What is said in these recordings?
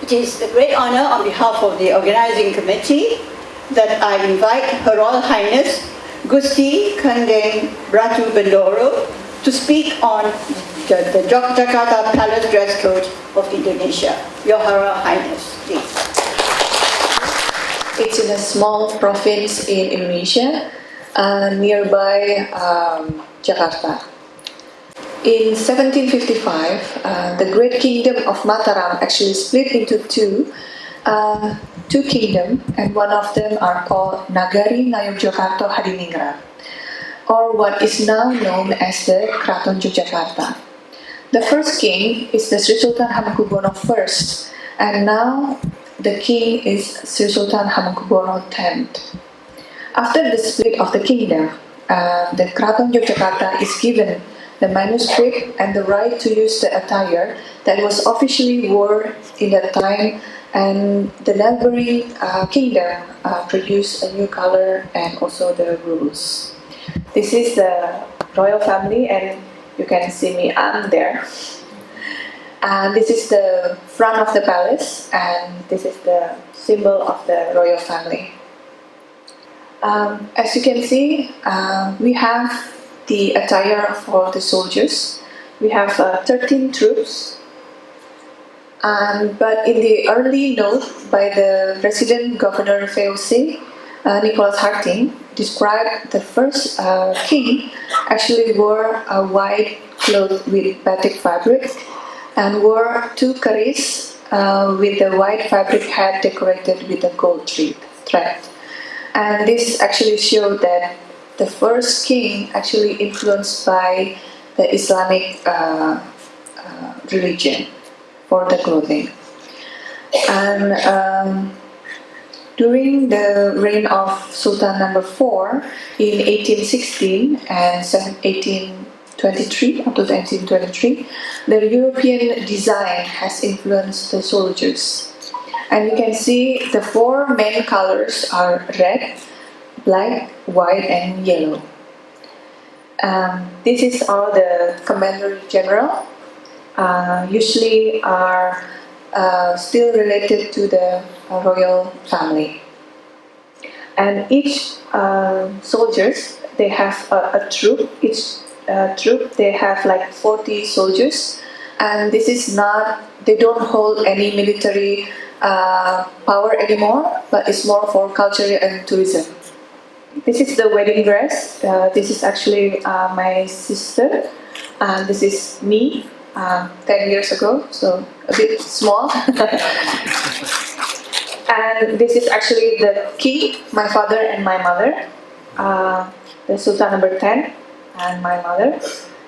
It is a great honor on behalf of the organizing committee that I invite Her Royal Highness Gusti Kandeng Ratu Bendoro to speak on the Yogakarta Palace dress code of Indonesia. Your Royal Highness, please. It's in a small province in Indonesia, nearby Jakarta. In 1755, the Great Kingdom of Mataram actually split into two kingdoms, and one of them are called Nagari Ngayogyakarta Hadiningrat, or what is now known as the Kraton Yogyakarta. The first king is the Sri Sultan Hamengkubuwono I, and now the king is Sri Sultan Hamengkubuwono X. After the split of the kingdom, the Kraton Yogyakarta is given the manuscript and the right to use the attire that was officially worn in that time, and the neighboring kingdom produced a new color and also the rules. This is the royal family, and you can see me, I'm there. And this is the front of the palace, and this is the symbol of the royal family. As you can see, we have the attire for the soldiers. We have 13 troops, but in the early note by the President Governor VOC, Nicholas Harting, described the first king actually wore a white cloth with batik fabric and wore two keris with the white fabric hat decorated with a gold thread. And this actually showed that the first king actually influenced by the Islamic religion for the clothing. And during the reign of Sultan number 4 in 1816 and 1823, up to 1823, the European design has influenced the soldiers. And you can see the four main colors are red, black, white, and yellow. This is all the Commander General, usually are still related to the royal family. And each soldiers, they have a troop. Each troop, they have like 40 soldiers, and this is not, they don't hold any military power anymore, but it's more for culture and tourism. This is the wedding dress. This is actually my sister, and this is me 10 years ago, so a bit small. And this is actually the king, my father and my mother, the Sultan number 10 and my mother.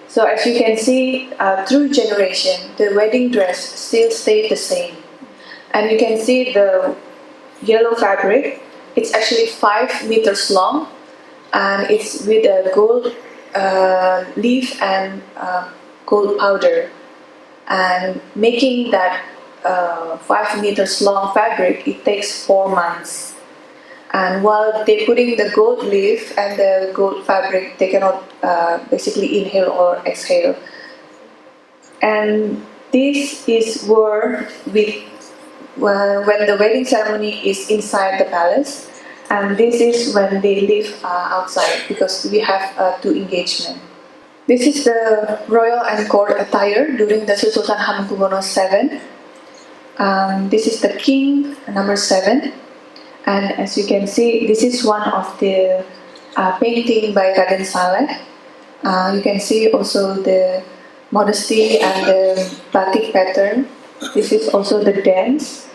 So as you can see, through generation, the wedding dress still stayed the same. And you can see the yellow fabric. It's actually 5 meters long, and it's with a gold leaf and gold powder. And making that 5 meters long fabric, it takes 4 months. And while they're putting the gold leaf and the gold fabric, they cannot basically inhale or exhale. And this is worn with when the wedding ceremony is inside the palace, and this is when they live outside, because we have 2 engagements. This is the royal and court attire during the Sultan Hamengkubuwono VII. This is the king number 7, and as you can see, this is one of the painting by Raden Saleh. You can see also the modesty and the batik pattern. This is also the dance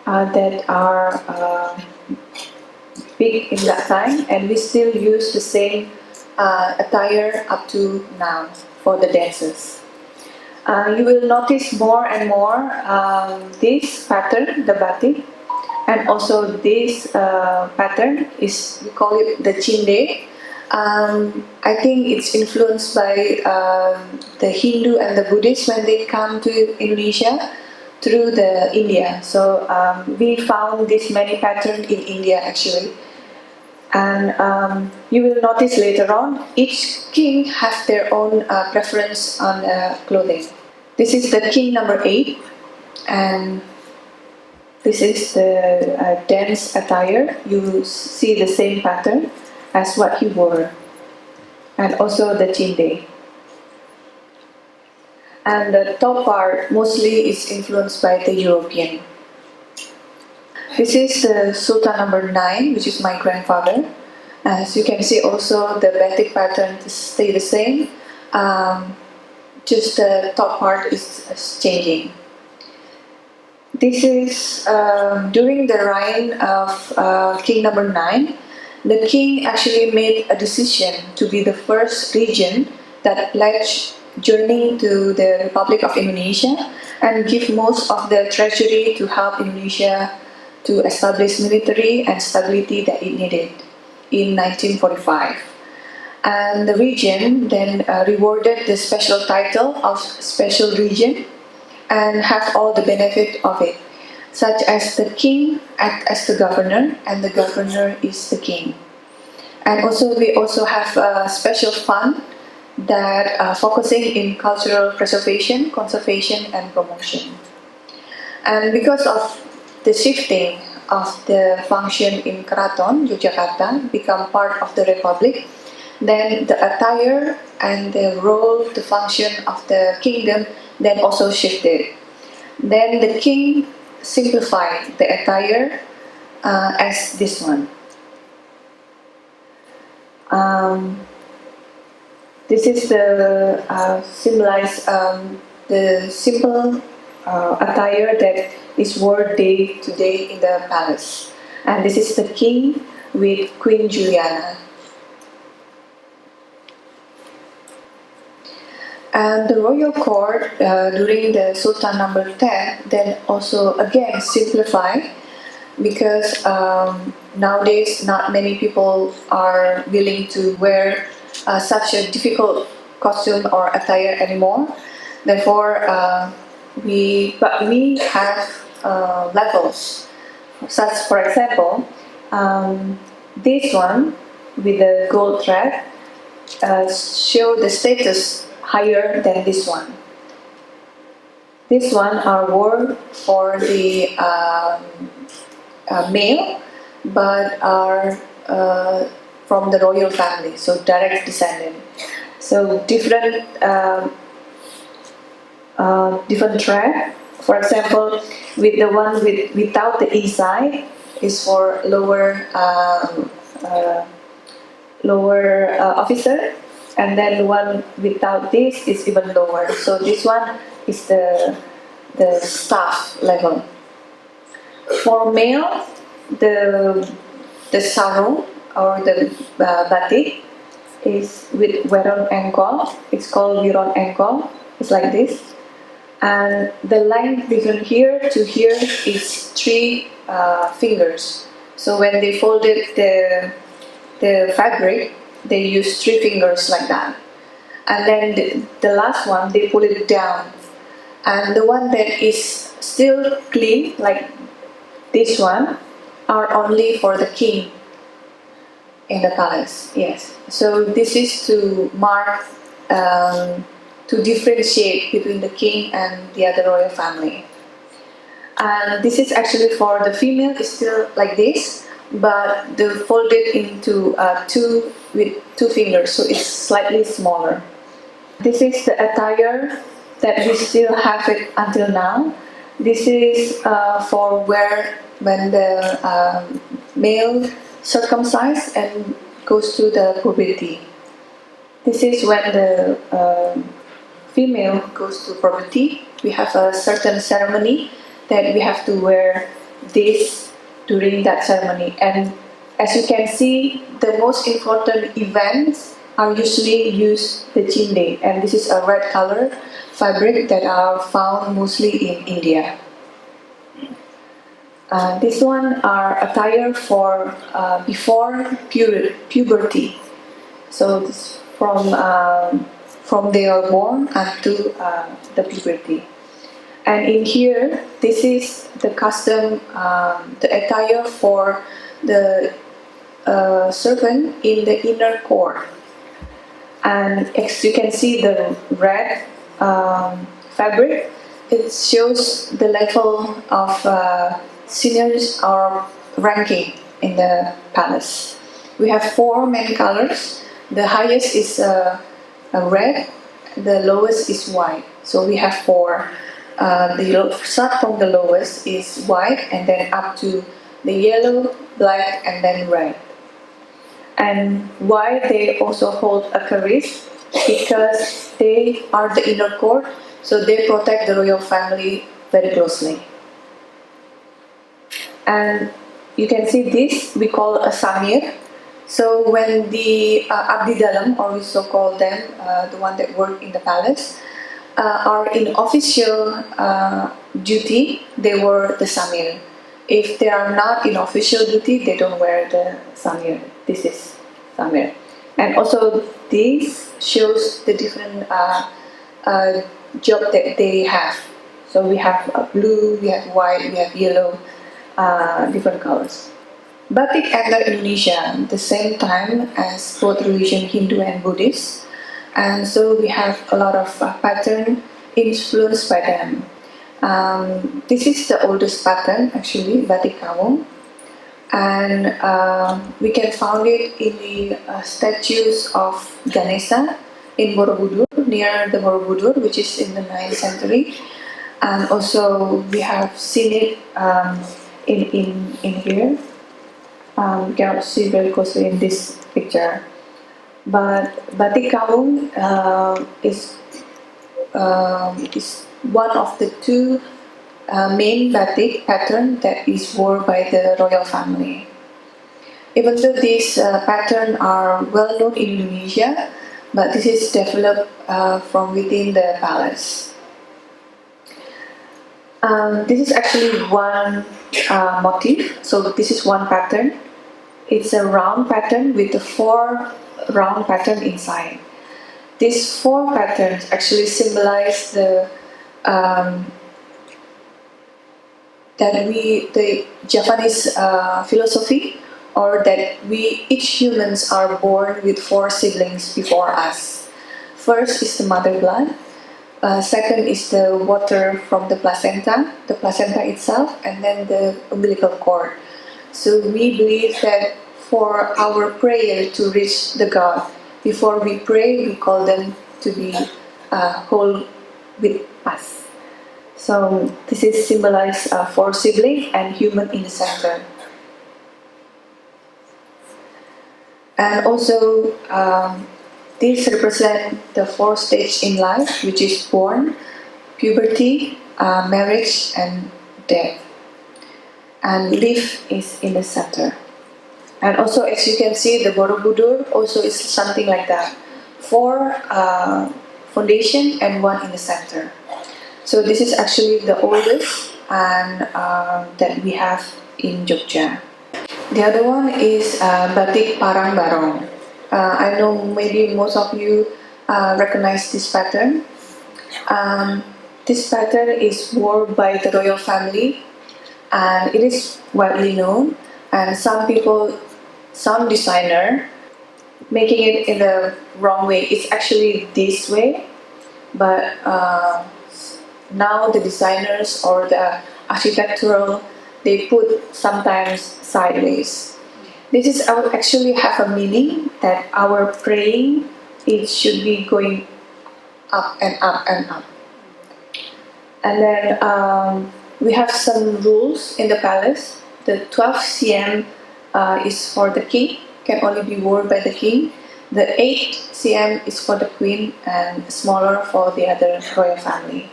that are big in that time, and we still use the same attire up to now for the dances. You will notice more and more this pattern, the batik, and also this pattern is, we call it the chinde. I think it's influenced by the Hindu and the Buddhists when they come to Indonesia through the India. So we found this many patterns in India actually. And you will notice later on, each king has their own preference on clothing. This is the king number 8, and This is the dance attire. You see the same pattern as what he wore, and also the chinde. And the top part mostly is influenced by the European. This is the Sultan number 9, which is my grandfather. As you can see also the batik pattern stay the same, just the top part is changing. This is during the reign of King number 9. The king actually made a decision to be the first region that pledged journey to the Republic of Indonesia and give most of the treasury to help Indonesia to establish military and stability that it needed in 1945. And the region then rewarded the special title of special region and have all the benefit of it, such as the king act as the governor and the governor is the king. And also we also have a special fund that focusing in cultural preservation, conservation and promotion. And because of the shifting of the function in Keraton, Yogyakarta, become part of the Republic, then the attire and the role, the function of the kingdom then also shifted. Then the king simplified the attire as this one. This is the symbolize the simple attire that is worn day to day in the palace. And this is the king with Queen Juliana. And the royal court during the Sultan number 10 then also again simplified, because nowadays not many people are willing to wear such a difficult costume or attire anymore. Therefore, we have levels. Such, for example, this one with the gold thread show the status higher than this one. This one are worn for the male, but are from the royal family, so direct descendant. So different thread. For example, with the one without the inside is for lower officer, and then the one without this is even lower. So this one is the staff level. For male, the sarung or the batik is with weron ankle. It's called weron ankle. It's like this, and the length between here to here is 3 fingers. So when they folded the fabric, they use 3 fingers like that. And then the last one, they pull it down. And the one that is still clean, like this one, are only for the king in the palace. Yes. So this is to mark, to differentiate between the king and the other royal family. And this is actually for the female, is still like this, but they folded into 2 with 2 fingers, so it's slightly smaller. This is the attire that we still have it until now. This is for wear when the male circumcised and goes to the puberty. This is when the female goes to puberty. We have a certain ceremony that we have to wear this during that ceremony. And as you can see, the most important events are usually use the chinde, and this is a red color fabric that are found mostly in India. This one are attire for before puberty. So this from they are born up to the puberty. And in here, this is the custom, the attire for the servant in the inner court. And as you can see, the red fabric, it shows the level of seniors are ranking in the palace. We have 4 main colors. The highest is red, the lowest is white. So we have 4. Start from the lowest is white, and then up to the yellow, black, and then red. And why they also hold a charis? Because they are the inner court, so they protect the royal family very closely. And you can see this, we call a samir. So when the abdi dalam, or we so call them, the one that work in the palace, are in official duty, they wear the samir. If they are not in official duty, they don't wear the samir. This is samir. And also this shows the different job that they have. So we have blue, we have white, we have yellow, different colors. Batik entered Indonesia at the same time as both religion, Hindu and Buddhist, and so we have a lot of pattern influenced by them. This is the oldest pattern, actually, Batik Kawung, and we can find it in the statues of Ganesha in Borobudur, near the Borobudur, which is in the 9th century, and also we have seen it in here. You cannot see very closely in this picture, but Batik Kawung is one of the 2 main batik pattern that is worn by the royal family. Even though these patterns are well known in Indonesia, but this is developed from within the palace. This is actually one motif, so this is one pattern. It's a round pattern with the 4 round pattern inside. These 4 patterns actually symbolize the Japanese philosophy, or that each humans are born with 4 siblings before us. First is the mother blood. Second is the water from the placenta itself, and then the umbilical cord. So we believe that for our prayer to reach the God, before we pray, we call them to be whole with us. So this is symbolized 4 siblings and human in the center. And also, this represents the 4 stages in life, which is born, puberty, marriage, and death. And leaf is in the center. And also, as you can see, the Borobudur also is something like that. 4 foundation and 1 in the center. So this is actually the oldest and that we have in Jogja. The other one is Batik Parang Barong. I know maybe most of you recognize this pattern. This pattern is worn by the royal family, and it is widely known. And some designer making it in the wrong way. It's actually this way, but now the designers or the architectural, they put sometimes sideways. This is actually have a meaning that our praying, it should be going up and up and up. And then we have some rules in the palace. The 12 cm is for the king, can only be worn by the king. The 8 cm is for the queen, and smaller for the other royal family.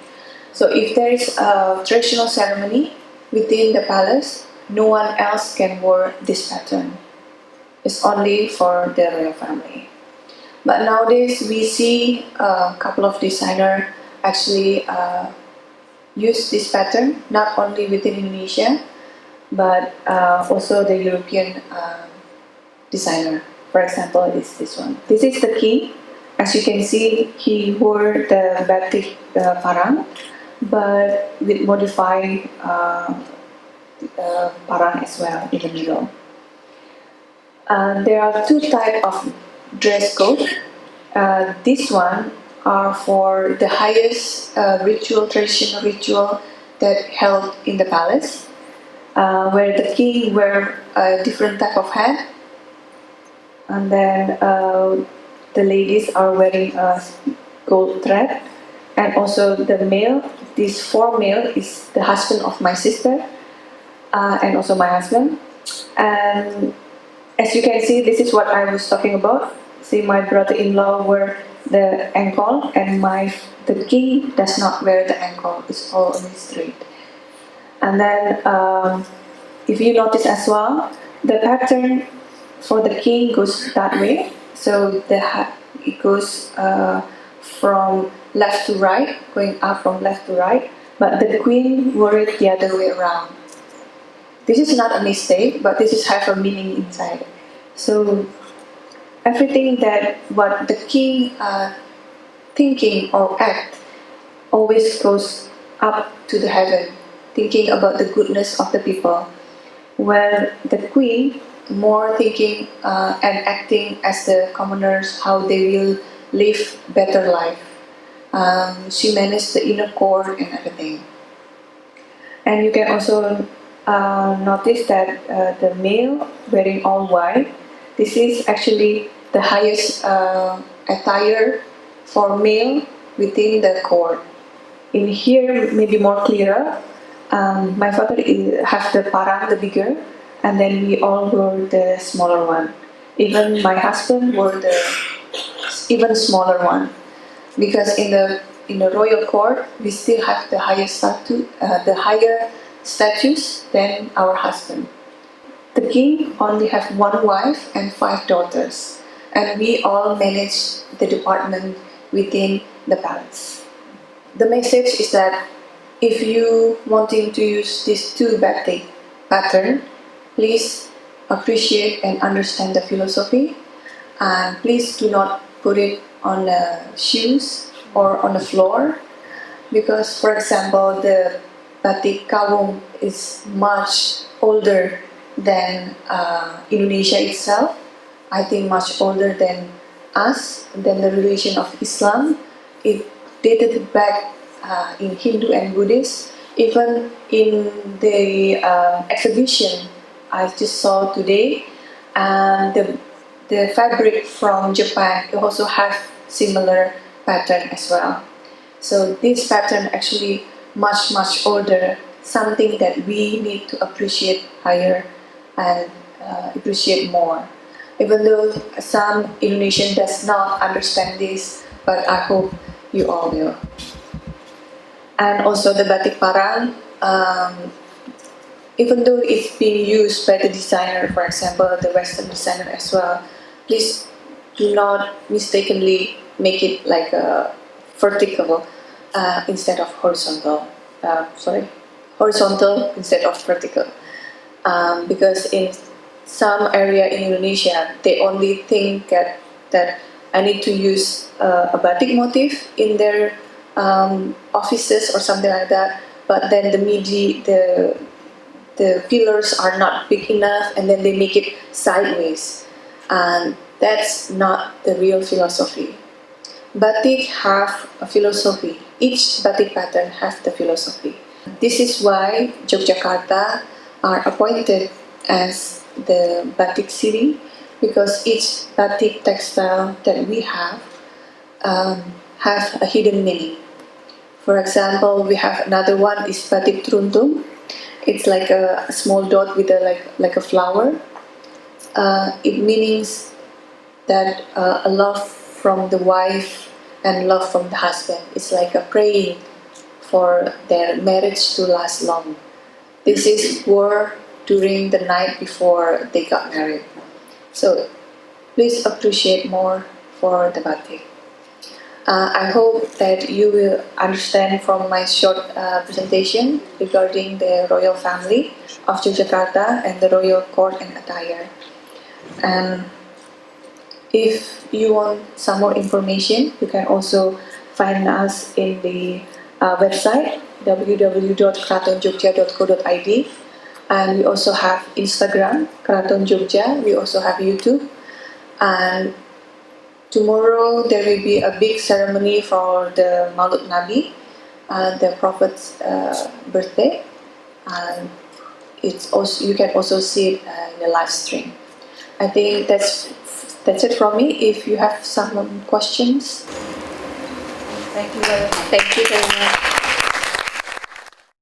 So if there is a traditional ceremony within the palace, no one else can wear this pattern. It's only for the royal family. But nowadays we see a couple of designers actually use this pattern, not only within Indonesia, but also the European designer. For example, this one. This is the king. As you can see, he wore the batik parang, but with modified parang as well in the middle. There are 2 types of dress code. This one are for the highest traditional ritual that held in the palace. where the king wear a different type of hat, and then the ladies are wearing a gold thread, and also the male. This four male is the husband of my sister, and also my husband. And as you can see, this is what I was talking about. See, my brother-in-law wear the ankle, and the king does not wear the ankle. It's all on his straight. And then, if you notice as well, the pattern for the king goes that way. So it goes from left to right, going up from left to right. But the queen wore it the other way around. This is not a mistake, but this is have a meaning inside. So everything that what the king thinking or act always goes up to the heaven, thinking about the goodness of the people. Where the queen more thinking and acting as the commoners, how they will live better life. She managed the inner court and everything. And you can also notice that the male wearing all white, this is actually the highest attire for male within the court. In here, maybe more clearer, my father have the parang, the bigger, and then we all wore the smaller one. Even my husband wore the even smaller one, because in the royal court we still have the the higher status than our husband. The king only have one wife and 5 daughters, and we all manage the department within the palace. The message is that if you wanting to use this 2 batik pattern, please appreciate and understand the philosophy, and please do not put it on shoes or on the floor, because for example the batik kawung is much older than Indonesia itself. I think much older than us, than the religion of Islam. It dated back in Hindu and Buddhist. Even in the exhibition I just saw today, and the fabric from Japan also have similar pattern as well. So this pattern actually much older, something that we need to appreciate higher and appreciate more. Even though some Indonesian does not understand this, but I hope you all will. And also the batik parang, even though it's being used by the designer, for example, the Western designer as well, please do not mistakenly make it like a vertical instead of horizontal. Horizontal instead of vertical. Because in some area in Indonesia, they only think that I need to use a batik motif in their offices or something like that. But then the pillars are not big enough, and then they make it sideways, and that's not the real philosophy. Batik have a philosophy. Each batik pattern has the philosophy. This is why Yogyakarta are appointed as the batik city, because each batik textile that we have a hidden meaning. For example, we have another one is batik truntung. It's like a small dot with like a flower. It means that a love from the wife and love from the husband. It's like a praying for their marriage to last long. This is wore during the night before they got married. So please appreciate more for the batik. I hope that you will understand from my short presentation regarding the royal family of Yogyakarta and the royal court and attire. And if you want some more information, you can also find us in the website www.kratonjogja.co.id, and we also have Instagram, Kraton Jogja. We also have YouTube, and tomorrow there will be a big ceremony for the Maulud Nabi, the Prophet's birthday. And it's also, you can also see it in the live stream. I think that's it from me. If you have some questions. Thank you very much. Thank you very much.